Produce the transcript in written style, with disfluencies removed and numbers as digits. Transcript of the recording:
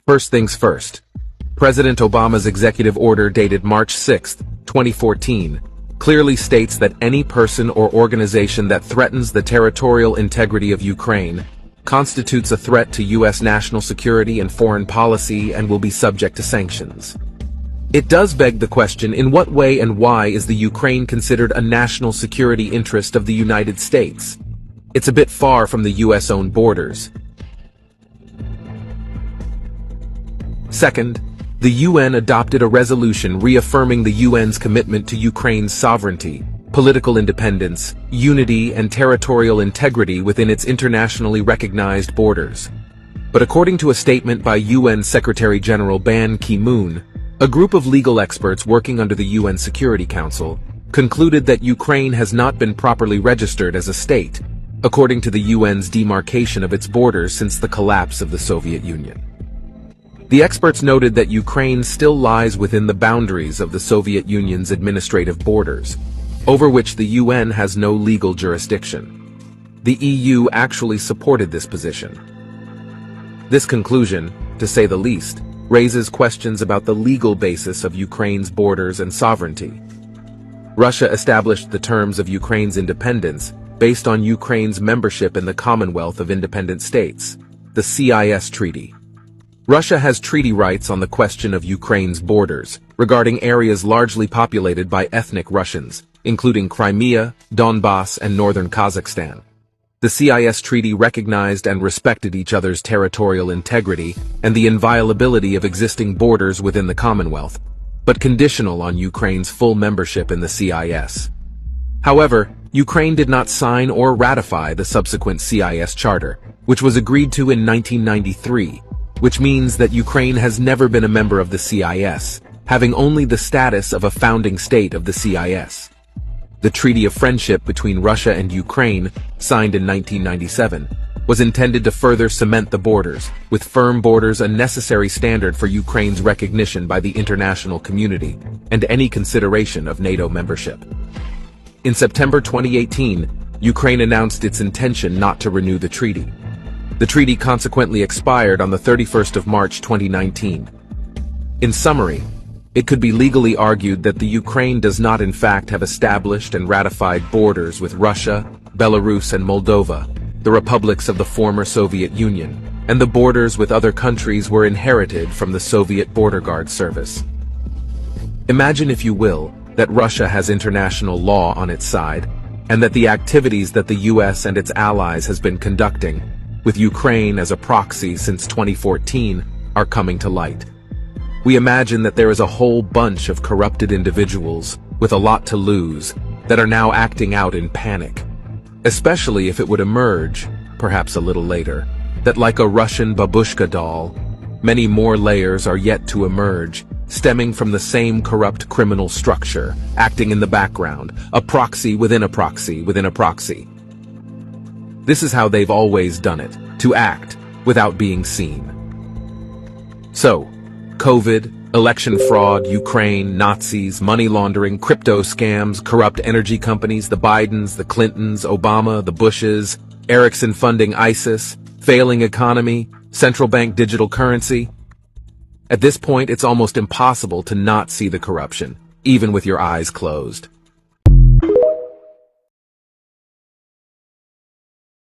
First things first. President Obama's executive order dated March 6, 2014, clearly states that any person or organization that threatens the territorial integrity of Ukraine constitutes a threat to U.S. national security and foreign policy and will be subject to sanctions. It does beg the question, in what way and why is the Ukraine considered a national security interest of the United States? It's a bit far from the U.S.-owned borders. Second, the UN adopted a resolution reaffirming the UN's commitment to Ukraine's sovereignty, political independence, unity, and territorial integrity within its internationally recognized borders. But according to a statement by UN Secretary-General Ban Ki-moon, a group of legal experts working under the UN Security Council concluded that Ukraine has not been properly registered as a state, according to the UN's demarcation of its borders since the collapse of the Soviet Union. The experts noted that Ukraine still lies within the boundaries of the Soviet Union's administrative borders, over which the UN has no legal jurisdiction. The EU actually supported this position. This conclusion, to say the least, raises questions about the legal basis of Ukraine's borders and sovereignty. Russia established the terms of Ukraine's independence based on Ukraine's membership in the Commonwealth of Independent States, the CIS Treaty. Russia has treaty rights on the question of Ukraine's borders, regarding areas largely populated by ethnic Russians, including Crimea, Donbass, and northern Kazakhstan. The CIS treaty recognized and respected each other's territorial integrity and the inviolability of existing borders within the Commonwealth, but conditional on Ukraine's full membership in the CIS. However, Ukraine did not sign or ratify the subsequent CIS charter, which was agreed to in 1993, which means that Ukraine has never been a member of the CIS, having only the status of a founding state of the CIS. The Treaty of Friendship between Russia and Ukraine, signed in 1997, was intended to further cement the borders, with firm borders a necessary standard for Ukraine's recognition by the international community and any consideration of NATO membership. In September 2018, Ukraine announced its intention not to renew the treaty. The treaty consequently expired on the 31st of March 2019. In summary, it could be legally argued that the Ukraine does not in fact have established and ratified borders with Russia, Belarus, and Moldova, the republics of the former Soviet Union, and the borders with other countries were inherited from the Soviet Border Guard Service. Imagine, if you will, that Russia has international law on its side, and that the activities that the US and its allies has been conducting, with Ukraine as a proxy since 2014, are coming to light. We imagine that there is a whole bunch of corrupted individuals with a lot to lose that are now acting out in panic, especially if it would emerge, perhaps a little later, that like a Russian babushka doll, many more layers are yet to emerge, stemming from the same corrupt criminal structure, acting in the background, a proxy within a proxy within a proxy. This is how they've always done it, to act without being seen. So, COVID, election fraud, Ukraine, Nazis, money laundering, crypto scams, corrupt energy companies, the Bidens, the Clintons, Obama, the Bushes, Ericsson funding ISIS, failing economy, central bank digital currency. At this point, it's almost impossible to not see the corruption, even with your eyes closed.